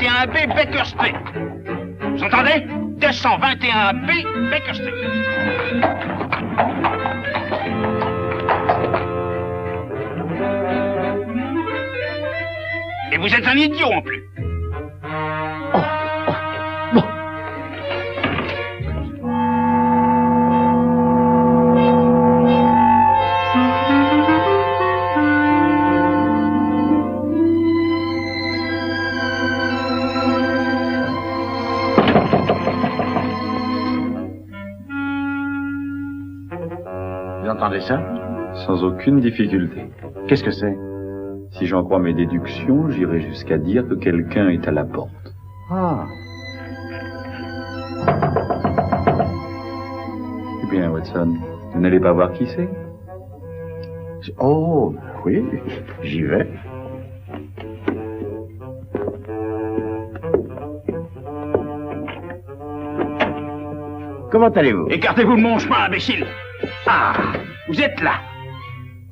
221B Baker Street. Vous entendez? 221B Baker Street. Et vous êtes un idiot en plus. Bon. Vous entendez ça? Sans aucune difficulté. Qu'est-ce que c'est? Si j'en crois mes déductions, j'irai jusqu'à dire que quelqu'un est à la porte. Ah. Eh bien, Watson, vous n'allez pas voir qui c'est? Oh, oui, j'y vais. Comment allez-vous? Écartez-vous de mon chemin, imbécile. Ah, vous êtes là.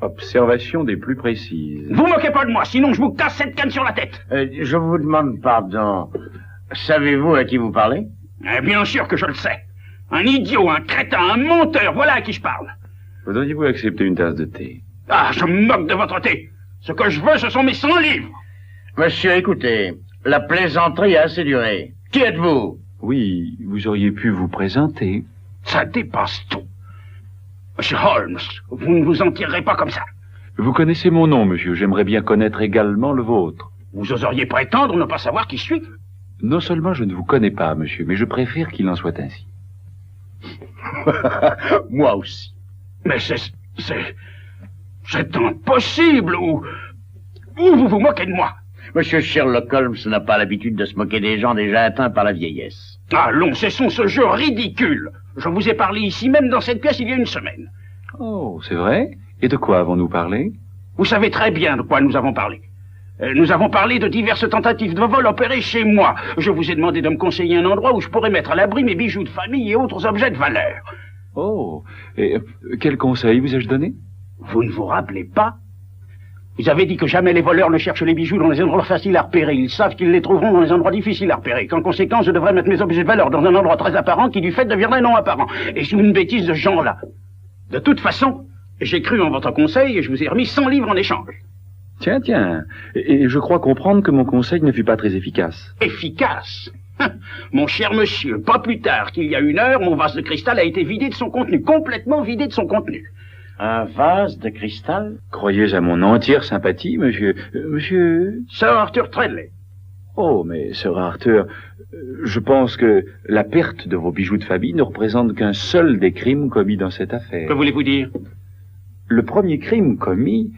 Observation des plus précises. Vous moquez pas de moi, sinon je vous casse cette canne sur la tête. Je vous demande pardon. Savez-vous à qui vous parlez? Bien sûr que je le sais. Un idiot, un crétin, un menteur, voilà à qui je parle. Voudriez-vous accepter une tasse de thé? Ah, je me moque de votre thé. Ce que je veux, ce sont mes 100 livres. Monsieur, écoutez, la plaisanterie a assez duré. Qui êtes-vous? Oui, vous auriez pu vous présenter. Ça dépasse tout. Monsieur Holmes, vous ne vous en tirerez pas comme ça. Vous connaissez mon nom, monsieur. J'aimerais bien connaître également le vôtre. Vous oseriez prétendre ne pas savoir qui je suis? Non seulement je ne vous connais pas, monsieur, mais je préfère qu'il en soit ainsi. Moi aussi. Mais c'est impossible, ou vous vous moquez de moi. Monsieur Sherlock Holmes n'a pas l'habitude de se moquer des gens déjà atteints par la vieillesse. Allons, cessons ce jeu ridicule. Je vous ai parlé ici même dans cette pièce il y a une semaine. Oh, c'est vrai? Et de quoi avons-nous parlé? Vous savez très bien de quoi nous avons parlé. Nous avons parlé de diverses tentatives de vol opérées chez moi. Je vous ai demandé de me conseiller un endroit où je pourrais mettre à l'abri mes bijoux de famille et autres objets de valeur. Oh, et quel conseil vous ai-je donné? Vous ne vous rappelez pas? Vous avez dit que jamais les voleurs ne cherchent les bijoux dans les endroits faciles à repérer. Ils savent qu'ils les trouveront dans les endroits difficiles à repérer. Qu'en conséquence, je devrais mettre mes objets de valeur dans un endroit très apparent qui, du fait, deviendrait non apparent. Et c'est une bêtise de ce genre-là. De toute façon, j'ai cru en votre conseil et je vous ai remis 100 livres en échange. Tiens. Et je crois comprendre que mon conseil ne fut pas très efficace. Efficace? Mon cher monsieur, pas plus tard qu'il y a 1 heure, mon vase de cristal a été vidé de son contenu, complètement vidé de son contenu. Un vase de cristal? Croyez à mon entière sympathie, monsieur... monsieur... Sir Arthur Treadley. Oh, mais Sir Arthur, je pense que la perte de vos bijoux de famille ne représente qu'un seul des crimes commis dans cette affaire. Que voulez-vous dire? Le premier crime commis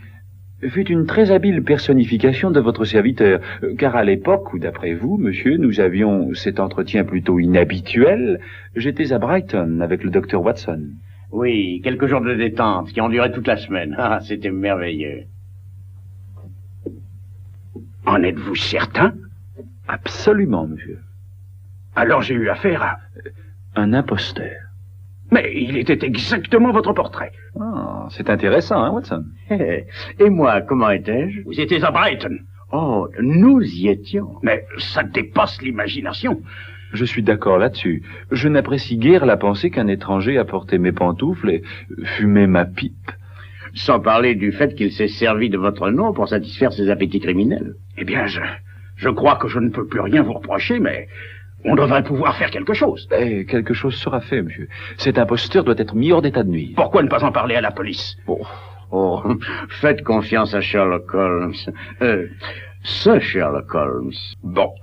fut une très habile personnification de votre serviteur, car à l'époque où, d'après vous, monsieur, nous avions cet entretien plutôt inhabituel, j'étais à Brighton avec le docteur Watson. Oui, quelques jours de détente qui ont duré toute la semaine. Ah, c'était merveilleux. En êtes-vous certain? Absolument, monsieur. Alors j'ai eu affaire à... Un imposteur. Mais il était exactement votre portrait. Ah, c'est intéressant, hein, Watson? Et moi, comment étais-je? Vous étiez à Brighton. Oh, nous y étions. Mais ça dépasse l'imagination. Je suis d'accord là-dessus. Je n'apprécie guère la pensée qu'un étranger a porté mes pantoufles et fumé ma pipe. Sans parler du fait qu'il s'est servi de votre nom pour satisfaire ses appétits criminels. Eh bien, je crois que je ne peux plus rien vous reprocher, mais on devrait pouvoir faire quelque chose. Eh, quelque chose sera fait, monsieur. Cet imposteur doit être mis hors d'état de nuire. Pourquoi ne pas en parler à la police? Oh, faites confiance à Sherlock Holmes. Ce Sherlock Holmes. Bon,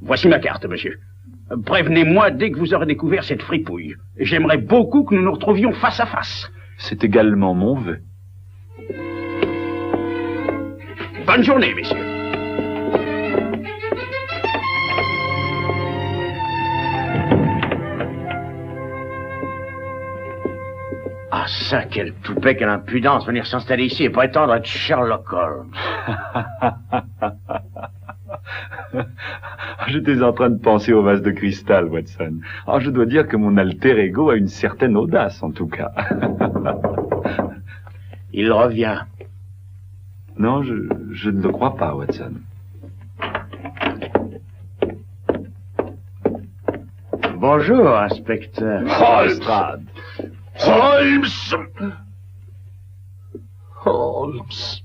voici ma carte, monsieur. Prévenez-moi dès que vous aurez découvert cette fripouille. J'aimerais beaucoup que nous nous retrouvions face à face. C'est également mon vœu. Bonne journée, messieurs. Ah ça, quel toupet, quelle impudence, venir s'installer ici et prétendre être Sherlock Holmes. J'étais en train de penser au vase de cristal, Watson. Alors, je dois dire que mon alter ego a une certaine audace, en tout cas. Il revient. Non, je ne le crois pas, Watson. bonjour, inspecteur. Lestrade. Holmes! Holmes.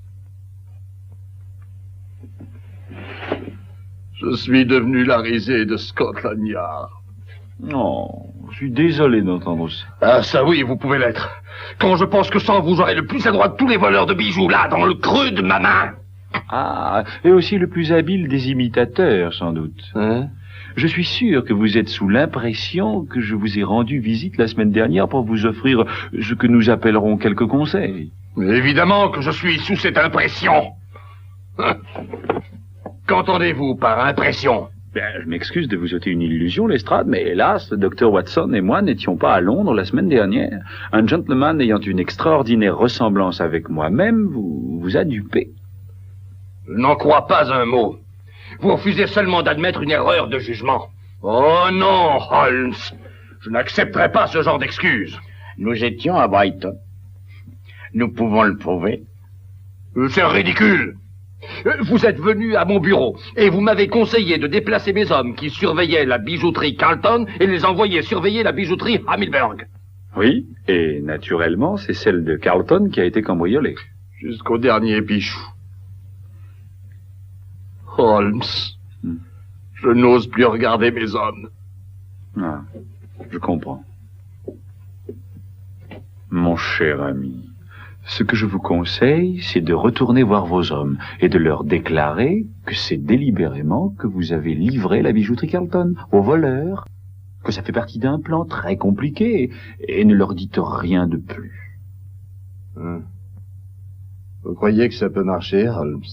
Je suis devenu la risée de Scotland Yard. Non, je suis désolé d'entendre ça. Ah, ça oui, vous pouvez l'être. Quand je pense que sans vous, j'aurai le plus adroit de tous les voleurs de bijoux, là, dans le creux de ma main. Ah, et aussi le plus habile des imitateurs, sans doute. Hein? Je suis sûr que vous êtes sous l'impression que je vous ai rendu visite la semaine dernière pour vous offrir ce que nous appellerons quelques conseils. Mais évidemment que je suis sous cette impression. Hein? Qu'entendez-vous par impression? Bien, je m'excuse de vous ôter une illusion, Lestrade, mais hélas, le docteur Watson et moi n'étions pas à Londres la semaine dernière. Un gentleman ayant une extraordinaire ressemblance avec moi-même vous a dupé. Je n'en crois pas un mot. Vous refusez seulement d'admettre une erreur de jugement. Oh non, Holmes. Je n'accepterai pas ce genre d'excuses. Nous étions à Brighton. Nous pouvons le prouver. C'est ridicule. Vous êtes venu à mon bureau et vous m'avez conseillé de déplacer mes hommes qui surveillaient la bijouterie Carlton et les envoyer surveiller la bijouterie Hamilberg. Oui, et naturellement, c'est celle de Carlton qui a été cambriolée. Jusqu'au dernier bijou. Holmes, je n'ose plus regarder mes hommes. Ah, je comprends. Mon cher ami, ce que je vous conseille, c'est de retourner voir vos hommes et de leur déclarer que c'est délibérément que vous avez livré la bijouterie Carlton aux voleurs, que ça fait partie d'un plan très compliqué, et ne leur dites rien de plus. Vous croyez que ça peut marcher, Holmes?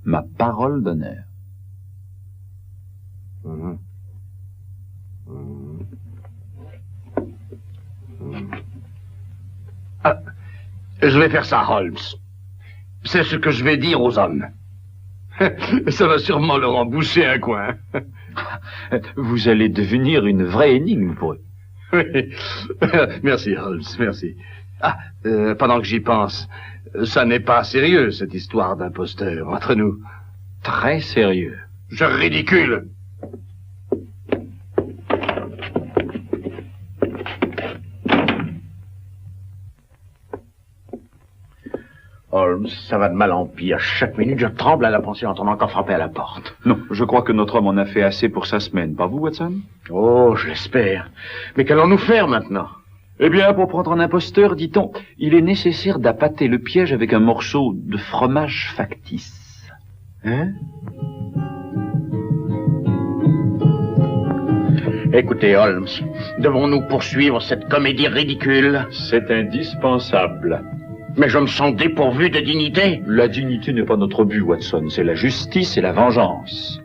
Ma parole d'honneur. Ah, je vais faire ça, Holmes. C'est ce que je vais dire aux hommes. Ça va sûrement leur emboucher un coin. Vous allez devenir une vraie énigme pour eux. Oui. Merci, Holmes, merci. Ah, pendant que j'y pense, ça n'est pas sérieux, cette histoire d'imposteur entre nous. Très sérieux. Je ridicule. Holmes, ça va de mal en pire. Chaque minute, je tremble à la pensée d'entendre encore frapper à la porte. Non, je crois que notre homme en a fait assez pour sa semaine. Pas vous, Watson? Oh, je l'espère. Mais qu'allons-nous faire maintenant? Eh bien, pour prendre un imposteur, dit-on, il est nécessaire d'appâter le piège avec un morceau de fromage factice. Hein? Écoutez, Holmes, devons-nous poursuivre cette comédie ridicule? C'est indispensable. Mais je me sens dépourvu de dignité. La dignité n'est pas notre but, Watson. C'est la justice et la vengeance.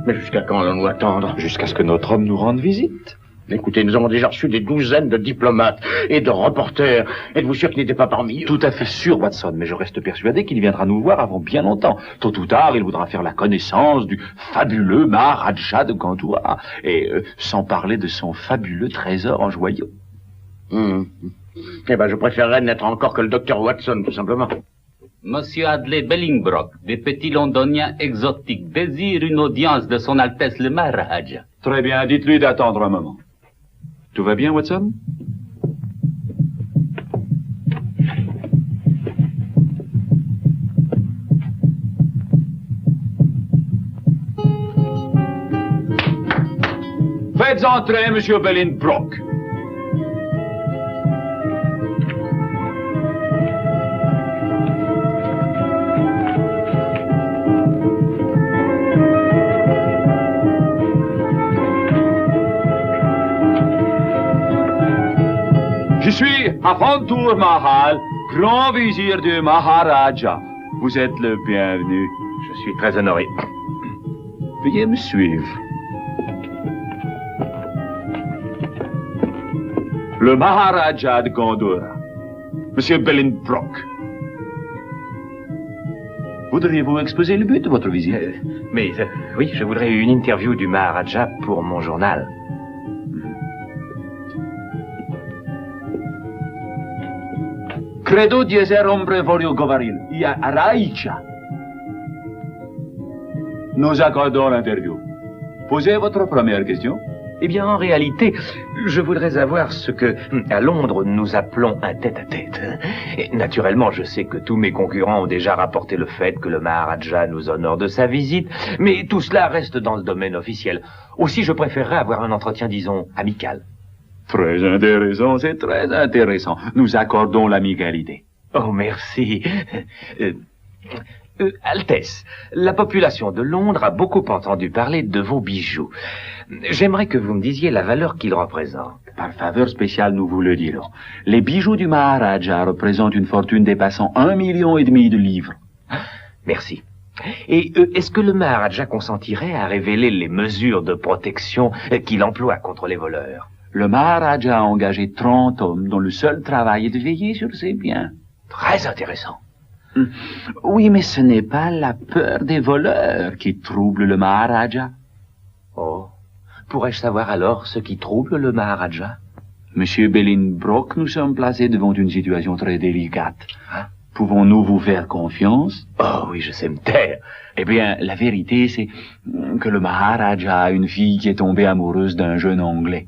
Mais jusqu'à quand allons-nous attendre? Jusqu'à ce que notre homme nous rende visite. Écoutez, nous avons déjà reçu des douzaines de diplomates et de reporters. Êtes-vous sûr qu'il n'était pas parmi eux? Tout à fait sûr, Watson, mais je reste persuadé qu'il viendra nous voir avant bien longtemps. Tôt ou tard, il voudra faire la connaissance du fabuleux Maharaja de Gandoura, et sans parler de son fabuleux trésor en joyaux. Eh ben, je préférerais n'être encore que le docteur Watson, tout simplement. Monsieur Adley Bellingbroke, des petits londoniens exotiques, désire une audience de son Altesse le Maharaja. Très bien, dites-lui d'attendre un moment. Tout va bien, Watson? Faites entrer, Monsieur Bellingbroke. Je suis Afantur Mahal, grand vizir du Maharaja. Vous êtes le bienvenu. Je suis très honoré. Veuillez me suivre. Le Maharaja de Gandoura, Monsieur Bellingbroke. Voudriez-vous exposer le but de votre visite? Oui, je voudrais une interview du Maharaja pour mon journal. Credo di essere hombre voglio govaril. Ia Araicha. Nous accordons l'interview. Posez votre première question. Eh bien, en réalité, je voudrais savoir ce que, à Londres, nous appelons un tête-à-tête. Et naturellement, je sais que tous mes concurrents ont déjà rapporté le fait que le Maharaja nous honore de sa visite, mais tout cela reste dans le domaine officiel. Aussi, je préférerais avoir un entretien, disons, amical. Très intéressant, c'est très intéressant. Nous accordons l'amicalité. Oh, merci. Altesse, la population de Londres a beaucoup entendu parler de vos bijoux. J'aimerais que vous me disiez la valeur qu'ils représentent. Par faveur spéciale, nous vous le dirons. Les bijoux du Maharaja représentent une fortune dépassant 1,5 million de livres. Merci. Et est-ce que le Maharaja consentirait à révéler les mesures de protection qu'il emploie contre les voleurs? Le Maharaja a engagé 30 hommes dont le seul travail est de veiller sur ses biens. Très intéressant. Oui, mais ce n'est pas la peur des voleurs qui trouble le Maharaja. Oh, pourrais-je savoir alors ce qui trouble le Maharaja? Monsieur Bolingbroke, nous sommes placés devant une situation très délicate. Hein? Pouvons-nous vous faire confiance? Oh oui, je sais me taire. Eh bien, la vérité, c'est que le Maharaja a une fille qui est tombée amoureuse d'un jeune Anglais.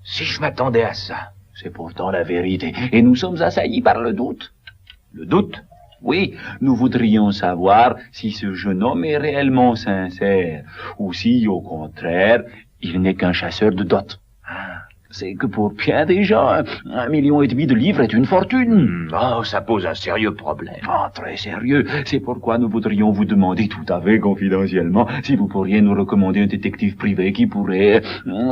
Si je m'attendais à ça. C'est pourtant la vérité. Et nous sommes assaillis par le doute. Le doute? Oui, nous voudrions savoir si ce jeune homme est réellement sincère, ou si, au contraire, il n'est qu'un chasseur de dot. C'est que pour bien des gens, 1,5 million de livres est une fortune. Oh, ça pose un sérieux problème. Ah, très sérieux. C'est pourquoi nous voudrions vous demander tout à fait confidentiellement si vous pourriez nous recommander un détective privé qui pourrait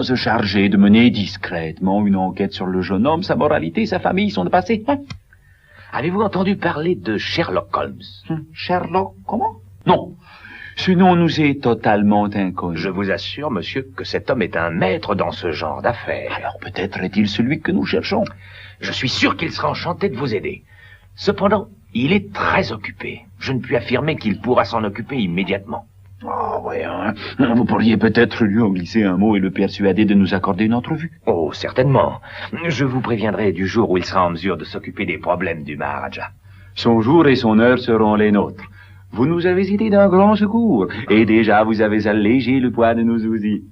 se charger de mener discrètement une enquête sur le jeune homme, sa moralité, sa famille, son passé. Avez-vous entendu parler de Sherlock Holmes? Sherlock, comment? Non. Ce nom nous est totalement inconnu. Je vous assure, monsieur, que cet homme est un maître dans ce genre d'affaires. Alors peut-être est-il celui que nous cherchons. Je suis sûr qu'il sera enchanté de vous aider. Cependant, il est très occupé. Je ne puis affirmer qu'il pourra s'en occuper immédiatement. Oh, ouais, hein. Vous pourriez peut-être lui en glisser un mot et le persuader de nous accorder une entrevue. Oh, certainement. Je vous préviendrai du jour où il sera en mesure de s'occuper des problèmes du Maharaja. Son jour et son heure seront les nôtres. Vous nous avez été d'un grand secours, et déjà vous avez allégé le poids de nos soucis.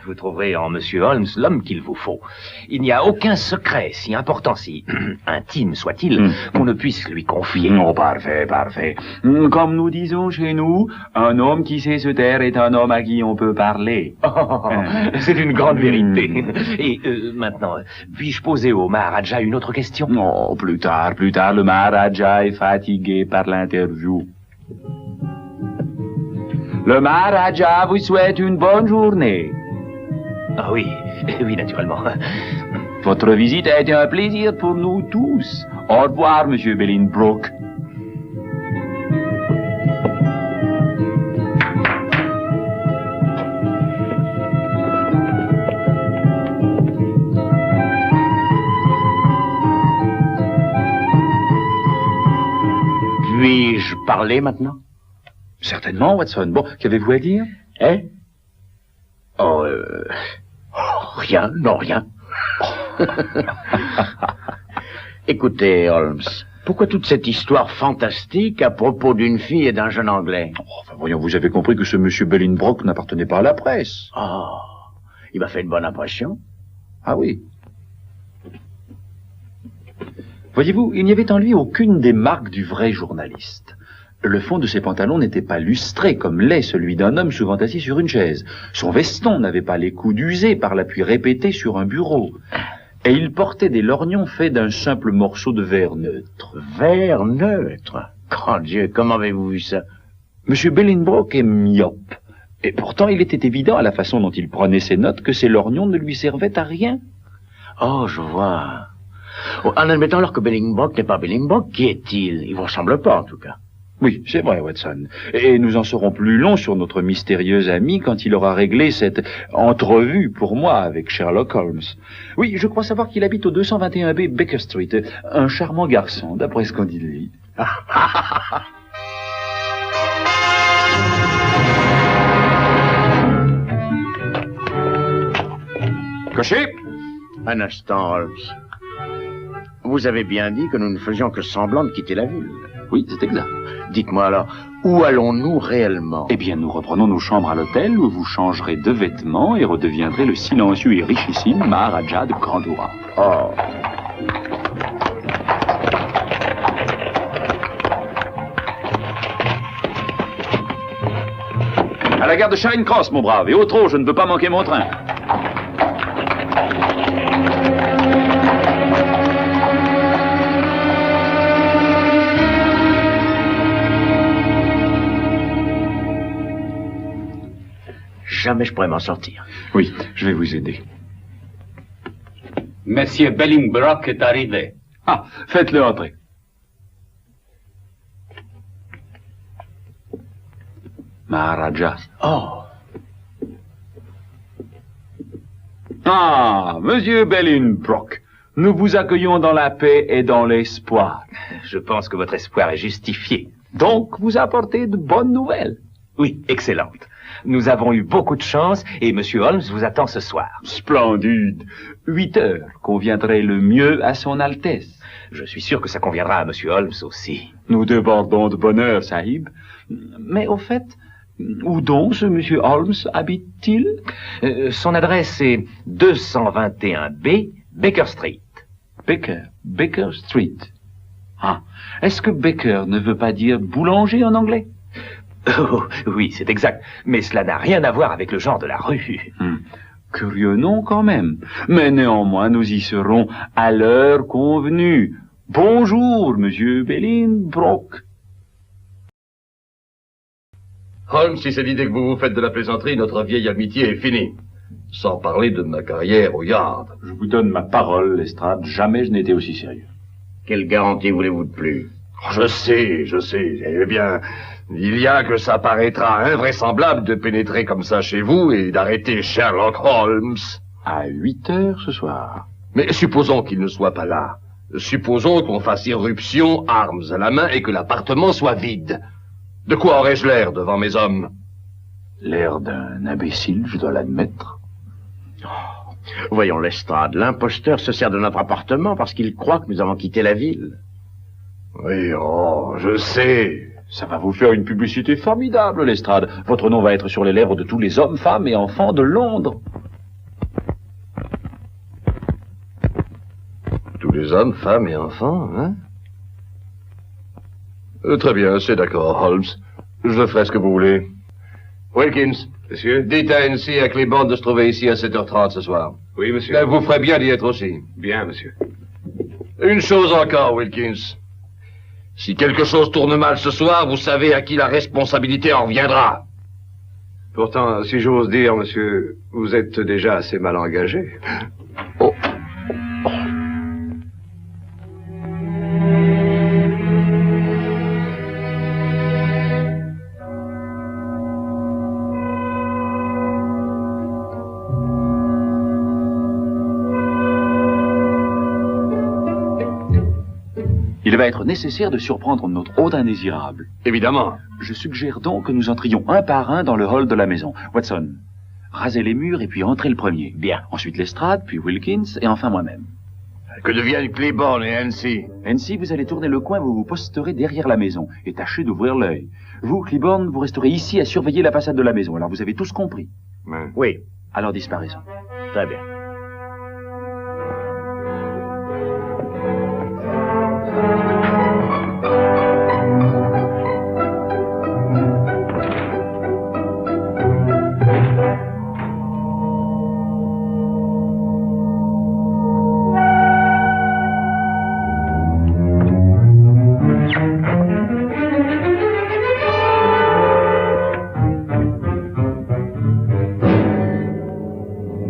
Vous trouverez en Monsieur Holmes l'homme qu'il vous faut. Il n'y a aucun secret, si important, si intime soit-il, qu'on ne puisse lui confier. Oh, parfait, parfait. Comme nous disons chez nous, un homme qui sait se taire est un homme à qui on peut parler. Oh, c'est une grande vérité. Et maintenant, puis-je poser au Maharaja une autre question? Oh, plus tard, le Maharaja est fatigué par l'interview. Le Maharaja vous souhaite une bonne journée. Ah oui, oui, naturellement. Votre visite a été un plaisir pour nous tous. Au revoir, Monsieur Bolingbroke. Puis-je parler maintenant? Certainement, Watson. Bon, qu'avez-vous à dire? Hein? Oh, rien, non, rien. Écoutez, Holmes, pourquoi toute cette histoire fantastique à propos d'une fille et d'un jeune Anglais? Oh, enfin, voyons, vous avez compris que ce monsieur Bolingbroke n'appartenait pas à la presse. Oh, il m'a fait une bonne impression. Ah oui. Voyez-vous, il n'y avait en lui aucune des marques du vrai journaliste. Le fond de ses pantalons n'était pas lustré comme l'est celui d'un homme souvent assis sur une chaise. Son veston n'avait pas les coudes usés par l'appui répété sur un bureau. Et il portait des lorgnons faits d'un simple morceau de verre neutre. Verre neutre? Grand Dieu, comment avez-vous vu ça? Monsieur Bolingbroke est myope. Et pourtant, il était évident à la façon dont il prenait ses notes que ces lorgnons ne lui servaient à rien. Oh, je vois. Oh, en admettant alors que Bolingbroke n'est pas Bolingbroke, qui est-il? Il vous ressemble pas, en tout cas. Oui, c'est vrai, Watson. Et nous en serons plus longs sur notre mystérieux ami quand il aura réglé cette entrevue pour moi avec Sherlock Holmes. Oui, je crois savoir qu'il habite au 221B Baker Street. Un charmant garçon, d'après ce qu'on dit de lui. Cocher? Un instant, Holmes. Vous avez bien dit que nous ne faisions que semblant de quitter la ville. Oui, c'est exact. Dites-moi alors, où allons-nous réellement? Eh bien, nous reprenons nos chambres à l'hôtel où vous changerez de vêtements et redeviendrez le silencieux et richissime Maharaja de Grandura. Oh. À la gare de Charing Cross, mon brave, et au trot, je ne veux pas manquer mon train. Jamais je pourrais m'en sortir. Oui, je vais vous aider. Monsieur Bellingbrock est arrivé. Ah, faites-le entrer. Maharaja. Oh. Ah, Monsieur Bellingbrock, nous vous accueillons dans la paix et dans l'espoir. Je pense que votre espoir est justifié. Donc, vous apportez de bonnes nouvelles. Oui, excellente. Nous avons eu beaucoup de chance et Monsieur Holmes vous attend ce soir. Splendide. 8 heures conviendrait le mieux à son Altesse. Je suis sûr que ça conviendra à Monsieur Holmes aussi. Nous débordons de bonheur, Sahib. Mais au fait, où donc ce Monsieur Holmes habite-t-il? Son adresse est 221B, Baker Street. Baker Street. Ah, est-ce que Baker ne veut pas dire boulanger en anglais? Oh, oui, c'est exact. Mais cela n'a rien à voir avec le genre de la rue. Curieux nom quand même. Mais néanmoins, nous y serons à l'heure convenue. Bonjour, Monsieur Bellingbrock. Holmes, si c'est l'idée que vous vous faites de la plaisanterie, notre vieille amitié est finie. Sans parler de ma carrière au Yard. Je vous donne ma parole, Lestrade, jamais je n'étais aussi sérieux. Quelle garantie voulez-vous de plus? Je sais. Eh bien, il y a que ça paraîtra invraisemblable de pénétrer comme ça chez vous et d'arrêter Sherlock Holmes. À 8 heures ce soir. Mais supposons qu'il ne soit pas là. Supposons qu'on fasse irruption, armes à la main, et que l'appartement soit vide. De quoi aurais-je l'air devant mes hommes? L'air d'un imbécile, je dois l'admettre. Voyons, Lestrade, l'imposteur se sert de notre appartement parce qu'il croit que nous avons quitté la ville. Oui, oh, je sais. Ça va vous faire une publicité formidable, Lestrade. Votre nom va être sur les lèvres de tous les hommes, femmes et enfants de Londres. Tous les hommes, femmes et enfants, hein? Très bien, c'est d'accord, Holmes. Je ferai ce que vous voulez. Wilkins. Monsieur. Dites à NC et à Claiborne de se trouver ici à 7h30 ce soir. Oui, monsieur. Vous ferez bien d'y être aussi. Bien, monsieur. Une chose encore, Wilkins. Si quelque chose tourne mal ce soir, vous savez à qui la responsabilité en reviendra. Pourtant, si j'ose dire, monsieur, vous êtes déjà assez mal engagé. Oh. Il va être nécessaire de surprendre notre hôte indésirable. Évidemment. Je suggère donc que nous entrions un par un dans le hall de la maison. Watson, rasez les murs et puis entrez le premier. Bien. Ensuite Lestrade, puis Wilkins et enfin moi-même. Que deviennent Claiborne et NC? Ainsi, vous allez tourner le coin, vous vous posterez derrière la maison et tâchez d'ouvrir l'œil. Vous, Claiborne, vous resterez ici à surveiller la façade de la maison. Alors vous avez tous compris. Oui. Alors disparaissons. Très bien.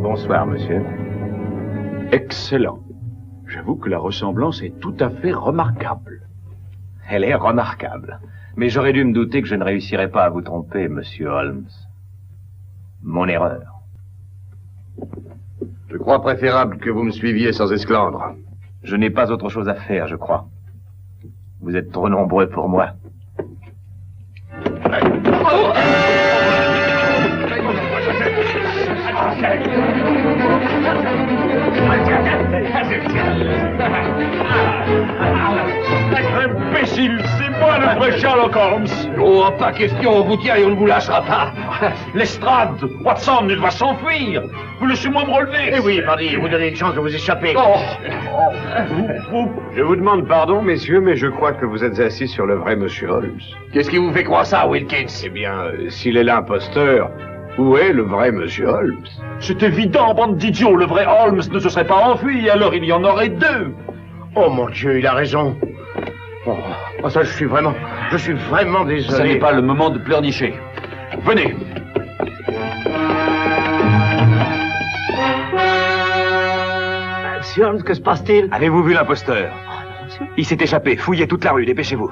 Bonsoir, monsieur. Excellent. J'avoue que la ressemblance est tout à fait remarquable. Elle est remarquable. Mais j'aurais dû me douter que je ne réussirais pas à vous tromper, monsieur Holmes. Mon erreur. Je crois préférable que vous me suiviez sans esclandre. Je n'ai pas autre chose à faire, je crois. Vous êtes trop nombreux pour moi. Imbécile, c'est moi! Oh, pas question, on vous tient et on ne vous lâchera pas. Lestrade, Watson, il va s'enfuir. Vous laissez-moi me relever. Eh oui, pardi, vous donnez une chance de vous échapper. Je vous demande pardon, messieurs, mais je crois que vous êtes assis sur le vrai monsieur Holmes. Qu'est-ce qui vous fait croire ça, Wilkins? Eh bien, s'il est l'imposteur, où est le vrai monsieur Holmes? C'est évident, bande d'idiots. Le vrai Holmes ne se serait pas enfui, alors il y en aurait deux. Oh mon Dieu, il a raison. Oh, ça, je suis vraiment désolé. Ce n'est pas le moment de pleurnicher. Venez. Monsieur Holmes, que se passe-t-il? Avez-vous vu l'imposteur? Il s'est échappé. Fouillez toute la rue, dépêchez-vous.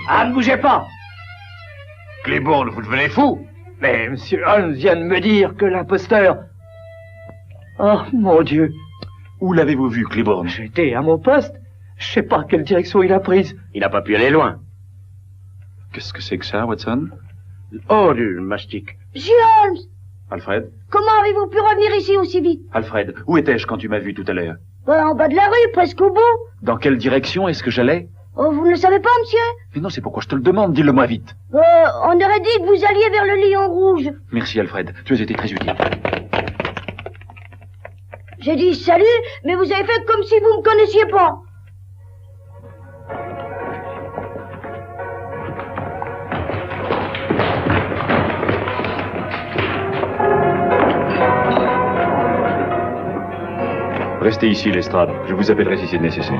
Ah, ne bougez pas. Claiborne, vous devenez fou? Mais Monsieur Holmes vient de me dire que l'imposteur... Oh, mon Dieu. Où l'avez-vous vu, Claiborne? J'étais à mon poste. Je sais pas quelle direction il a prise. Il n'a pas pu aller loin. Qu'est-ce que c'est que ça, Watson? Oh, du mastic. Monsieur Holmes, Alfred? comment avez-vous pu revenir ici aussi vite? Alfred, où étais-je quand tu m'as vu tout à l'heure? En bas de la rue, presque au bout. Dans quelle direction est-ce que j'allais? Oh, vous ne le savez pas, monsieur? Mais non, c'est pourquoi je te le demande, dis-le-moi vite. On aurait dit que vous alliez vers le Lion Rouge. Merci, Alfred, tu as été très utile. J'ai dit salut, mais vous avez fait comme si vous me connaissiez pas. Restez ici, Lestrade. Je vous appellerai si c'est nécessaire.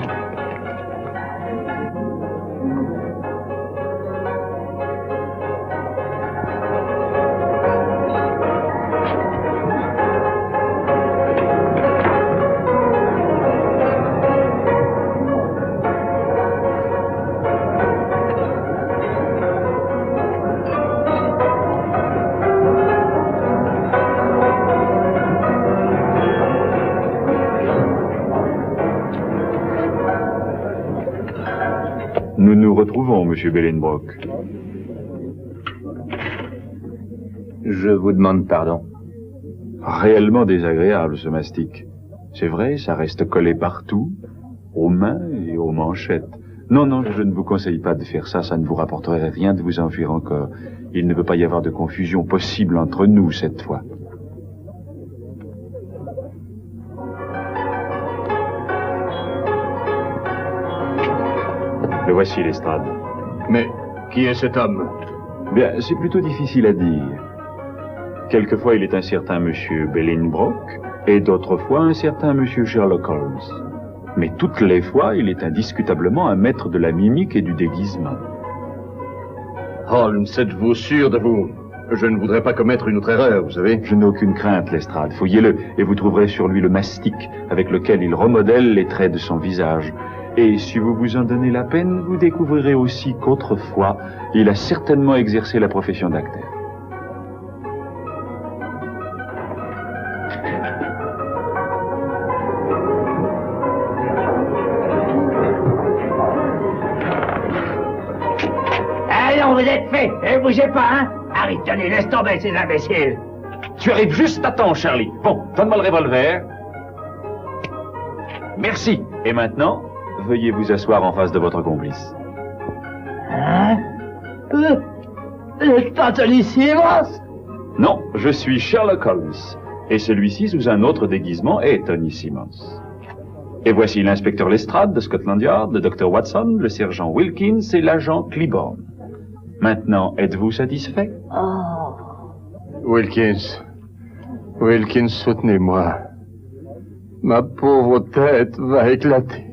Nous nous retrouvons, Monsieur Bellenbrock. Je vous demande pardon. Réellement désagréable, ce mastic. C'est vrai, ça reste collé partout, aux mains et aux manchettes. Non, non, je ne vous conseille pas de faire ça, ça ne vous rapporterait rien de vous enfuir encore. Il ne peut pas y avoir de confusion possible entre nous cette fois. Le voici, Lestrade. Mais qui est cet homme? Bien, c'est plutôt difficile à dire. Quelquefois, il est un certain monsieur Bellenbrock, et d'autres fois, un certain monsieur Sherlock Holmes. Mais toutes les fois, il est indiscutablement un maître de la mimique et du déguisement. Holmes, êtes-vous sûr de vous? Je ne voudrais pas commettre une autre erreur, vous savez. Je n'ai aucune crainte, Lestrade. Fouillez-le, et vous trouverez sur lui le mastic avec lequel il remodèle les traits de son visage. Et si vous vous en donnez la peine, vous découvrirez aussi qu'autrefois, il a certainement exercé la profession d'acteur. Allons, vous êtes fait. Ne bougez pas, hein. Harry, tenez, laisse tomber ces imbéciles. Tu arrives juste à temps, Charlie. Bon, donne-moi le revolver. Merci. Et maintenant, veuillez vous asseoir en face de votre complice. Hein? Pas Tony Simmons? Non, je suis Sherlock Holmes. Et celui-ci, sous un autre déguisement, est Tony Simmons. Et voici l'inspecteur Lestrade de Scotland Yard, le docteur Watson, le sergent Wilkins et l'agent Claiborne. Maintenant, êtes-vous satisfait? Oh. Wilkins, soutenez-moi. Ma pauvre tête va éclater.